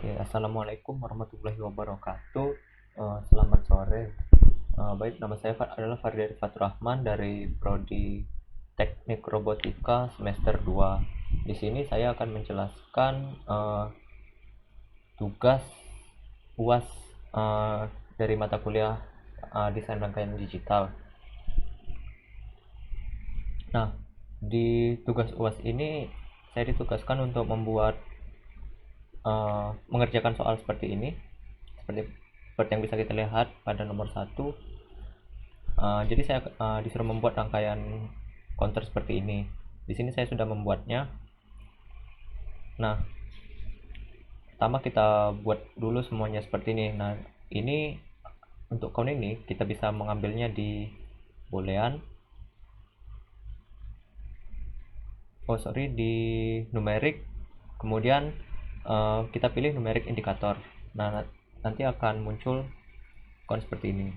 Oke, assalamualaikum warahmatullahi wabarakatuh. Selamat sore. Baik, nama saya adalah Fardari Fatur Rahman dari Prodi Teknik Robotika semester 2. Di sini saya akan menjelaskan tugas UAS dari mata kuliah Desain Rangkaian Digital. Nah, di tugas UAS ini saya ditugaskan untuk mengerjakan soal seperti ini, seperti yang bisa kita lihat pada nomor 1. Jadi saya disuruh membuat rangkaian counter seperti ini. Di sini saya sudah membuatnya. Nah, pertama kita buat dulu semuanya seperti ini. Nah, ini untuk count ini kita bisa mengambilnya di boolean. Di numerik. Kemudian kita pilih numerik indikator. Nah, nanti akan muncul count seperti ini.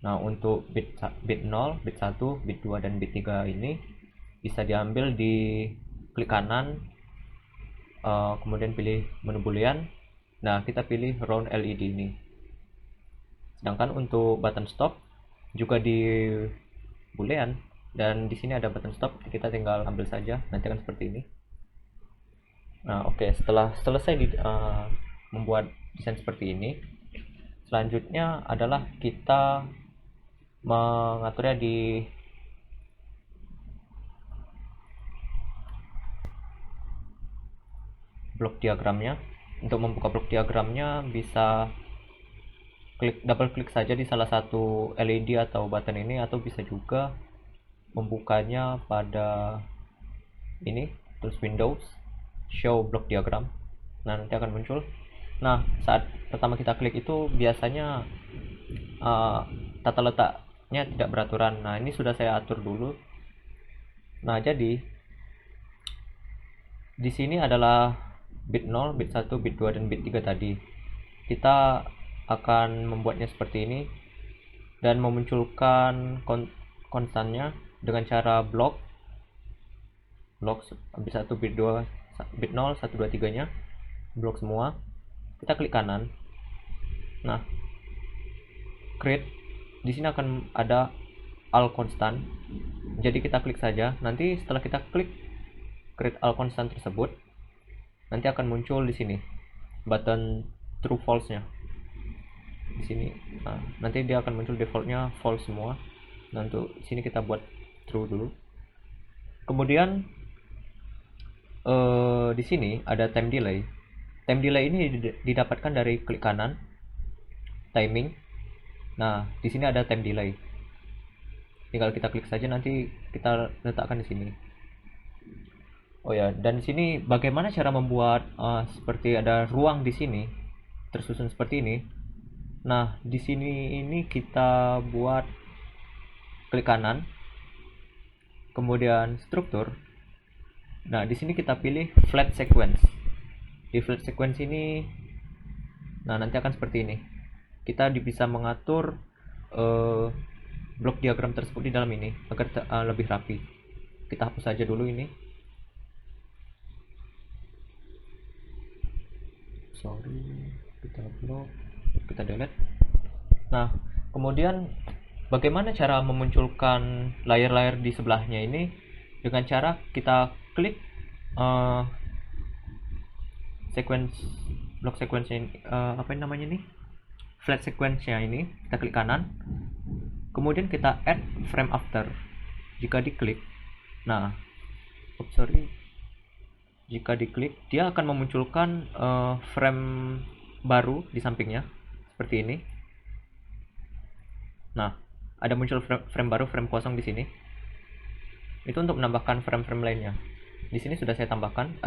Nah, untuk bit 0, bit 1, bit 2, dan bit 3 ini bisa diambil di klik kanan, kemudian pilih menu boolean. Nah, kita pilih round LED ini. Sedangkan untuk button stop juga di boolean, dan di sini ada button stop, kita tinggal ambil saja, nanti akan seperti ini. Nah, oke, setelah selesai membuat desain seperti ini, selanjutnya adalah kita mengaturnya di blok diagramnya. Untuk membuka blok diagramnya bisa double klik saja di salah satu LED atau button ini, atau bisa juga membukanya pada ini, terus Windows, show block diagram. Nah, nanti akan muncul. Nah, saat pertama kita klik itu biasanya tata letaknya tidak beraturan. Nah, ini sudah saya atur dulu. Nah, jadi di sini adalah bit 0, bit 1, bit 2, dan bit 3 tadi. Kita akan membuatnya seperti ini dan memunculkan konstannya dengan cara blok bit 1, bit 2, bit 0, 1, 2, 3 nya blok semua. Kita klik kanan. Nah, create di sini akan ada all constant. Jadi kita klik saja. Nanti setelah kita klik create all constant tersebut, nanti akan muncul di sini button true false nya di sini. Nah, nanti dia akan muncul defaultnya false semua. Nah, untuk sini kita buat true dulu. Kemudian di sini ada time delay. Time delay ini didapatkan dari klik kanan, timing. Nah, di sini ada time delay. Tinggal kita klik saja, nanti kita letakkan di sini. Oh ya, dan di sini bagaimana cara membuat seperti ada ruang di sini tersusun seperti ini. Nah, di sini ini kita buat klik kanan, kemudian struktur. Nah, di sini kita pilih flat sequence. Di flat sequence ini, nah, nanti akan seperti ini. Kita bisa mengatur blok diagram tersebut di dalam ini agar lebih rapi. Kita hapus saja dulu ini. Kita blok, kita delete. Nah, kemudian bagaimana cara memunculkan layer-layer di sebelahnya ini? Dengan cara kita klik blok sequence ini, apa namanya ini, flat sequence nya ini, kita klik kanan, kemudian kita add frame after. Jika diklik, nah, jika diklik, dia akan memunculkan frame baru di sampingnya seperti ini. Nah, ada muncul frame baru, frame kosong di sini. Itu untuk menambahkan frame-frame lainnya. Di sini sudah saya tambahkan,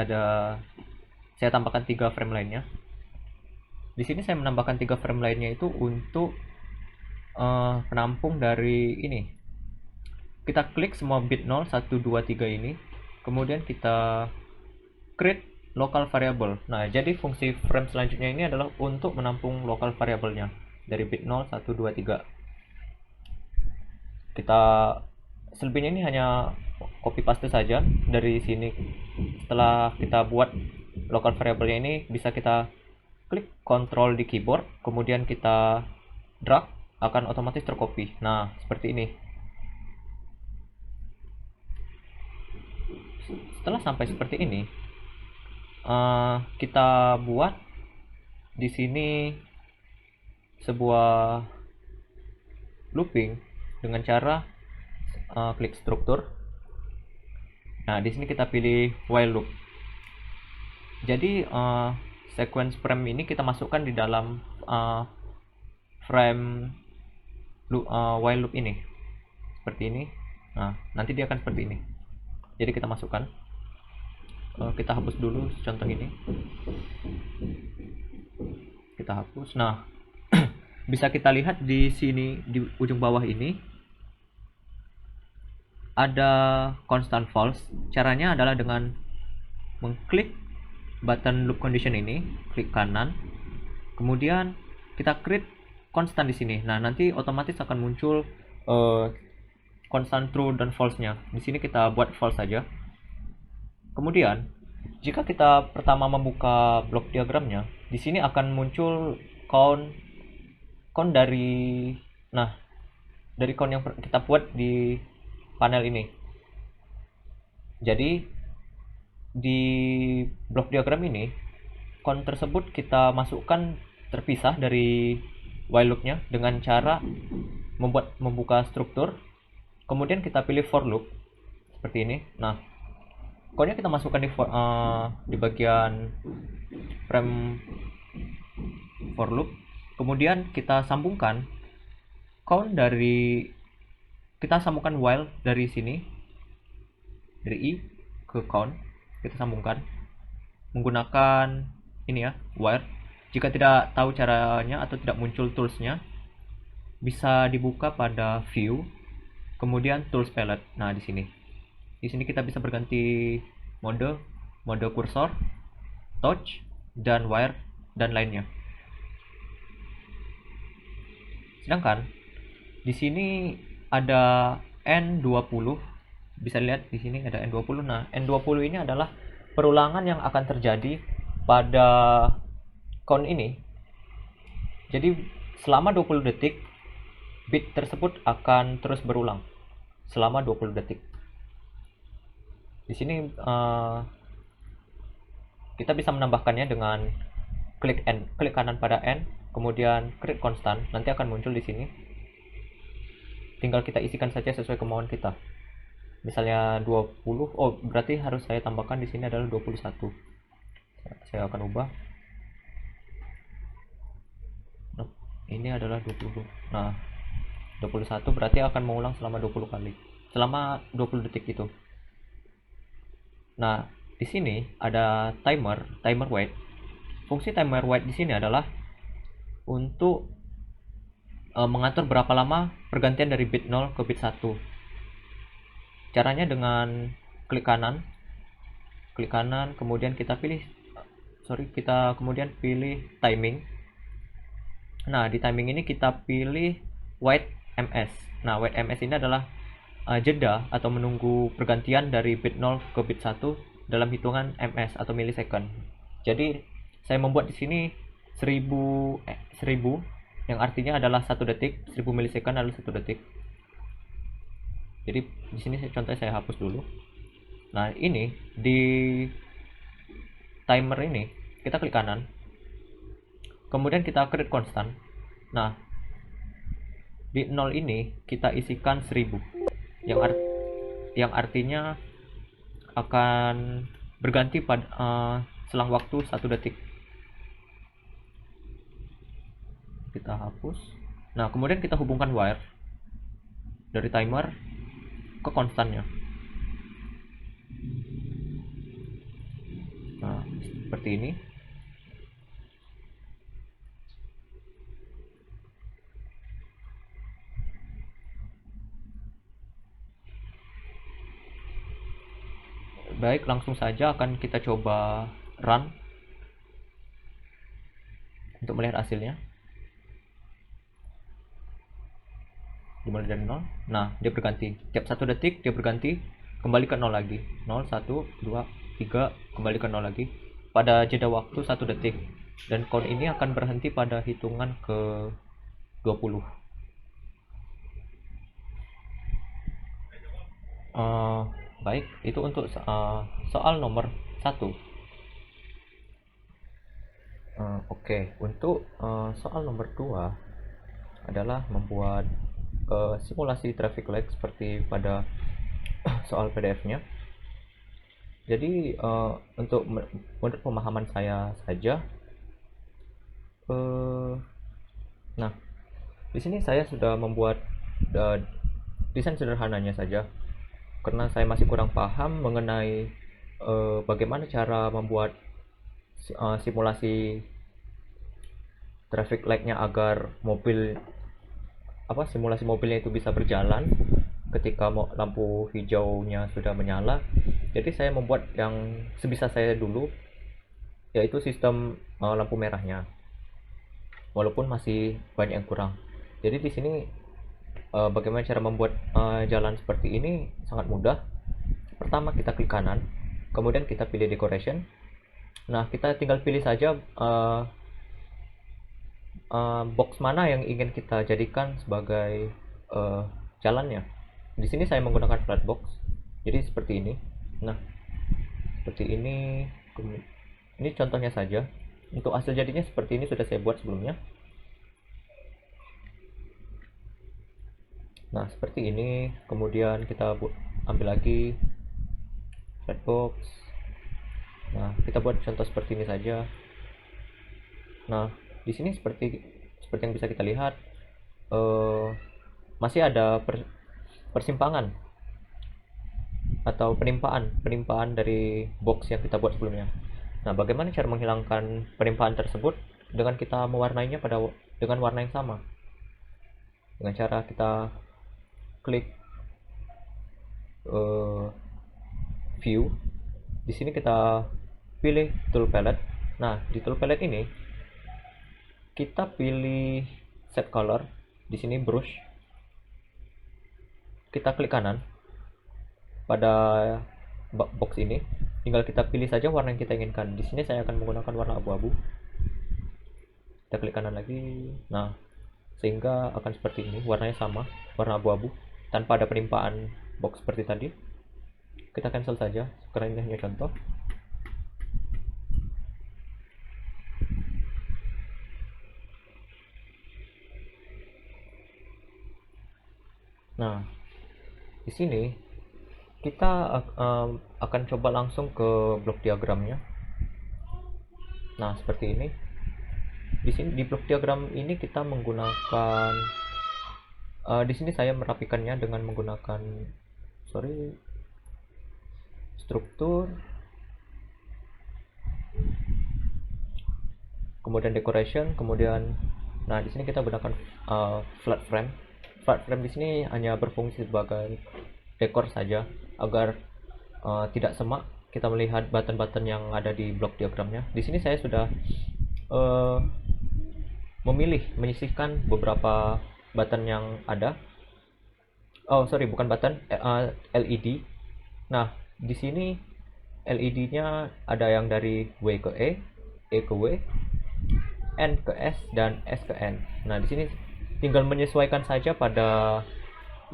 saya tambahkan 3 frame lainnya. Di sini saya menambahkan 3 frame lainnya itu untuk penampung dari ini. Kita klik semua bit 0, 1, 2, 3 ini. Kemudian kita create local variable. Nah, jadi fungsi frame selanjutnya ini adalah untuk menampung local variable-nya dari bit 0, 1, 2, 3. Kita selebihnya ini hanya copy paste saja dari sini. Setelah kita buat local variable-nya ini bisa kita klik Ctrl di keyboard, kemudian kita drag, akan otomatis tercopy. Nah, seperti ini. Setelah sampai seperti ini, kita buat di sini sebuah looping dengan cara klik struktur. Nah, di sini kita pilih while loop. Jadi sequence frame ini kita masukkan di dalam frame loop, while loop ini seperti ini. Nah, nanti dia akan seperti ini. Jadi kita masukkan, kita hapus dulu contoh ini, kita hapus. Nah, bisa kita lihat di sini di ujung bawah ini ada constant false. Caranya adalah dengan mengklik button loop condition ini, klik kanan, kemudian kita create constant di sini. Nah, nanti otomatis akan muncul constant true dan false-nya. Di sini kita buat false saja. Kemudian, jika kita pertama membuka blok diagramnya, di sini akan muncul count dari count yang kita buat di panel ini. Jadi di blok diagram ini, count tersebut kita masukkan terpisah dari while loop-nya dengan cara membuka struktur, kemudian kita pilih for loop seperti ini. Nah, count-nya kita masukkan di bagian frame for loop, kemudian kita sambungkan count kita sambungkan while dari sini, dari i ke count, kita sambungkan menggunakan ini ya, wire. Jika tidak tahu caranya atau tidak muncul toolsnya, bisa dibuka pada view, kemudian tools palette. Nah, di sini kita bisa berganti mode kursor, touch, dan wire dan lainnya. Sedangkan di sini ada N20, bisa lihat di sini ada N20. Nah, N20 ini adalah perulangan yang akan terjadi pada count ini. Jadi selama 20 detik bit tersebut akan terus berulang selama 20 detik. Di sini kita bisa menambahkannya dengan klik kanan pada N, kemudian create constant, nanti akan muncul di sini. Tinggal kita isikan saja sesuai kemauan kita. Misalnya 20, oh berarti harus saya tambahkan di sini adalah 21. Saya akan ubah. Nah, ini adalah 20. Nah, 21 berarti akan mengulang selama 20 kali. Selama 20 detik itu. Nah, di sini ada timer wait. Fungsi timer wait di sini adalah untuk mengatur berapa lama pergantian dari bit 0 ke bit 1. Caranya dengan klik kanan, kemudian kita kemudian pilih timing. Nah, di timing ini kita pilih wait ms. Nah, wait ms ini adalah jeda atau menunggu pergantian dari bit 0 ke bit 1 dalam hitungan ms atau millisecond. Jadi saya membuat di sini 1000 yang artinya adalah 1 detik, 1000 millisecond adalah 1 detik. Jadi di sini contohnya saya hapus dulu. Nah, ini di timer ini kita klik kanan, kemudian kita create constant. Nah, di 0 ini kita isikan 1000 yang artinya akan berganti pada selang waktu 1 detik. Kita hapus. Nah, kemudian kita hubungkan wire dari timer ke konstannya. Nah, seperti ini. Baik, langsung saja akan kita coba run untuk melihat hasilnya. Dimulai dari 0. Nah, dia berganti. Tiap 1 detik dia berganti, kembali ke 0 lagi. 0, 1, 2, 3, kembali ke 0 lagi. pada jeda waktu 1 detik, dan count ini akan berhenti pada hitungan ke 20. Baik, itu untuk soal nomor 1. Oke, untuk soal nomor 2 adalah membuat simulasi traffic light seperti pada soal PDF-nya. Jadi untuk menurut pemahaman saya saja, nah di sini saya sudah membuat desain sederhananya saja, karena saya masih kurang paham mengenai bagaimana cara membuat simulasi traffic light-nya agar simulasi mobilnya itu bisa berjalan ketika lampu hijaunya sudah menyala. Jadi saya membuat yang sebisa saya dulu, yaitu sistem lampu merahnya, walaupun masih banyak yang kurang. Jadi di sini bagaimana cara membuat jalan seperti ini sangat mudah. Pertama, kita klik kanan, kemudian kita pilih decoration. Nah, kita tinggal pilih saja box mana yang ingin kita jadikan sebagai jalannya. Di sini saya menggunakan flat box, jadi seperti ini. Nah, seperti ini. Ini contohnya saja. Untuk hasil jadinya seperti ini sudah saya buat sebelumnya. Nah, seperti ini. Kemudian kita ambil lagi flat box. Nah, kita buat contoh seperti ini saja. Nah, di sini seperti yang bisa kita lihat, masih ada persimpangan atau penimpaan dari box yang kita buat sebelumnya. Nah, bagaimana cara menghilangkan penimpaan tersebut? Dengan kita mewarnainya dengan warna yang sama, dengan cara kita klik view. Di sini kita pilih tool palette. Nah, di tool palette ini kita pilih set color. Di sini brush. Kita klik kanan pada box ini. Tinggal kita pilih saja warna yang kita inginkan. Di sini saya akan menggunakan warna abu-abu. Kita klik kanan lagi. Nah, sehingga akan seperti ini, warnanya sama, warna abu-abu, tanpa ada penimpaan box seperti tadi. Kita cancel saja, karena ini hanya contoh. Nah, di sini kita akan coba langsung ke blok diagramnya. Nah, seperti ini. Di sini di blok diagram ini kita menggunakan di sini saya merapikannya dengan menggunakan struktur, kemudian decoration, kemudian nah di sini kita gunakan flat frame. Flat frame di sini hanya berfungsi sebagai dekor saja agar tidak semak kita melihat button-button yang ada di blok diagramnya. Di sini saya sudah menyisihkan beberapa button yang ada. Bukan button, LED. Nah, di sini LED-nya ada yang dari W ke E ke W, N ke S, dan S ke N. Nah, di sini tinggal menyesuaikan saja pada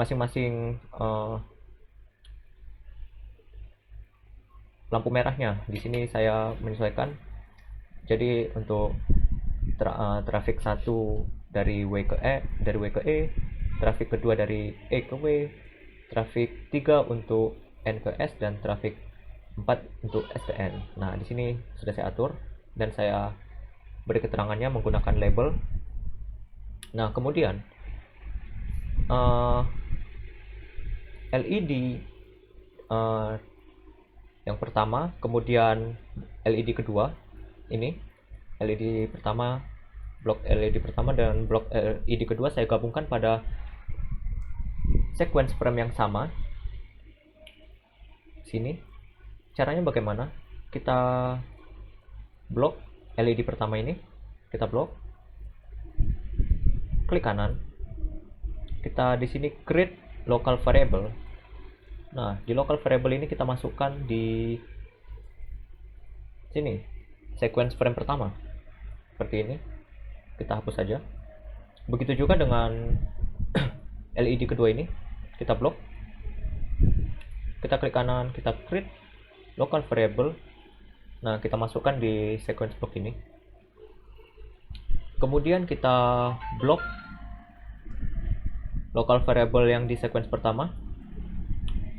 masing-masing lampu merahnya. Di sini saya menyesuaikan. Jadi untuk traffic 1 dari W ke E, traffic kedua dari E ke W, traffic 3 untuk N ke S, dan traffic 4 untuk S ke N. Nah, di sini sudah saya atur dan saya beri keterangannya menggunakan label. Nah, kemudian LED yang pertama, kemudian LED kedua, ini LED pertama, blok LED pertama dan blok LED kedua saya gabungkan pada sequence frame yang sama. Sini caranya bagaimana? Kita blok LED pertama ini, kita blok, klik kanan, kita di sini create local variable. Nah, di local variable ini kita masukkan di sini sequence frame pertama seperti ini, kita hapus saja. Begitu juga dengan LED kedua ini, kita blok, kita klik kanan, kita create local variable. Nah, kita masukkan di sequence block ini. Kemudian kita blok local variable yang di sequence pertama.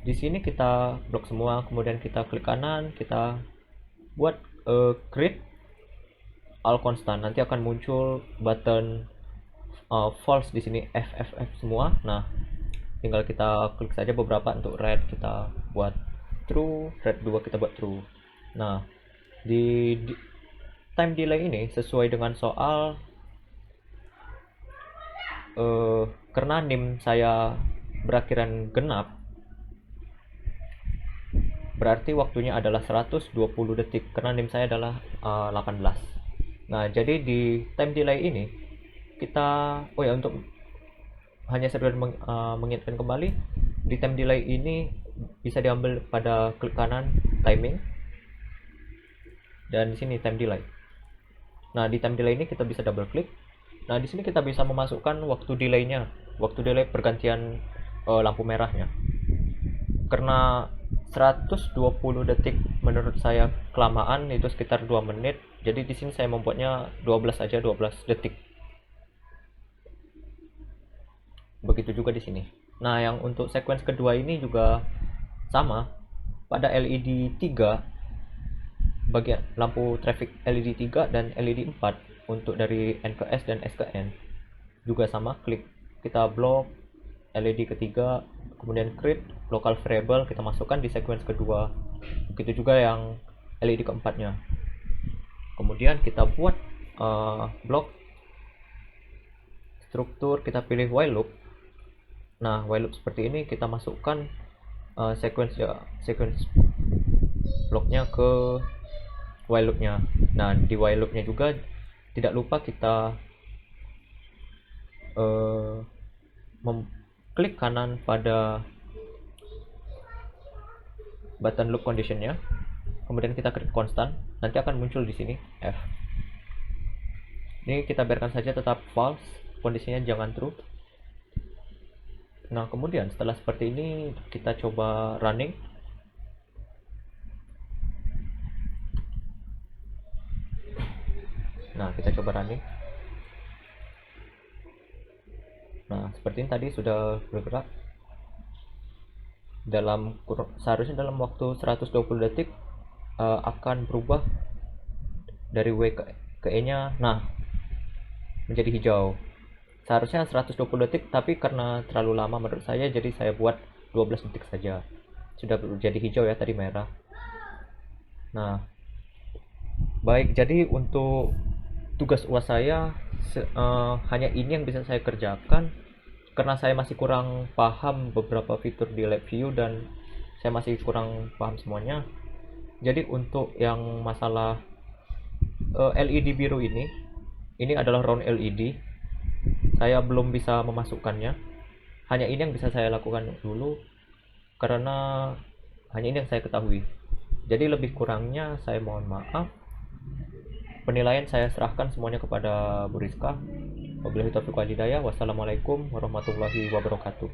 Di sini kita blok semua, kemudian kita klik kanan, kita buat create all constant. Nanti akan muncul button false di sini, FFF semua. Nah, tinggal kita klik saja beberapa. Untuk red kita buat true, red 2 kita buat true. Nah, di time delay ini sesuai dengan soal, karena NIM saya berakhiran genap, berarti waktunya adalah 120 detik karena NIM saya adalah 18. Nah, jadi di time delay ini kita, untuk hanya sekedar mengingatkan kembali, di time delay ini bisa diambil pada klik kanan timing, dan di sini time delay. Nah, di time delay ini kita bisa double klik. Nah, di sini kita bisa memasukkan waktu delaynya, waktu delay pergantian lampu merahnya. Karena 120 detik menurut saya kelamaan, itu sekitar 2 menit. Jadi di sini saya membuatnya 12 aja, 12 detik. Begitu juga di sini. Nah, yang untuk sequence kedua ini juga sama. Pada LED 3, bagian lampu traffic LED 3 dan LED 4 untuk dari N ke S dan S ke N juga sama. Klik, kita blok LED ketiga, kemudian create local variable, kita masukkan di sequence kedua. Begitu juga yang LED keempatnya. Kemudian kita buat blok struktur, kita pilih while loop. Nah, while loop seperti ini, kita masukkan sequence bloknya ke while loopnya. Nah, di while loopnya juga tidak lupa kita klik kanan pada button loop conditionnya, kemudian kita klik constant, nanti akan muncul di sini F. Ini kita biarkan saja tetap false, kondisinya jangan true. Nah, kemudian setelah seperti ini kita coba running. Nah, kita coba running. Nah, seperti ini tadi sudah bergerak. Seharusnya dalam waktu 120 detik akan berubah dari W ke E nya, nah, menjadi hijau. Seharusnya 120 detik, tapi karena terlalu lama menurut saya, jadi saya buat 12 detik saja. Sudah menjadi hijau ya, tadi merah. Nah, baik, jadi untuk tugas UAS saya hanya ini yang bisa saya kerjakan, karena saya masih kurang paham beberapa fitur di LabVIEW dan saya masih kurang paham semuanya. Jadi untuk yang masalah LED biru ini adalah round LED. Saya belum bisa memasukkannya. Hanya ini yang bisa saya lakukan dulu, karena hanya ini yang saya ketahui. Jadi lebih kurangnya saya mohon maaf. Penilaian saya serahkan semuanya kepada Bu Rizka. Wabillahi taufiq wal hidayah. Wassalamualaikum warahmatullahi wabarakatuh.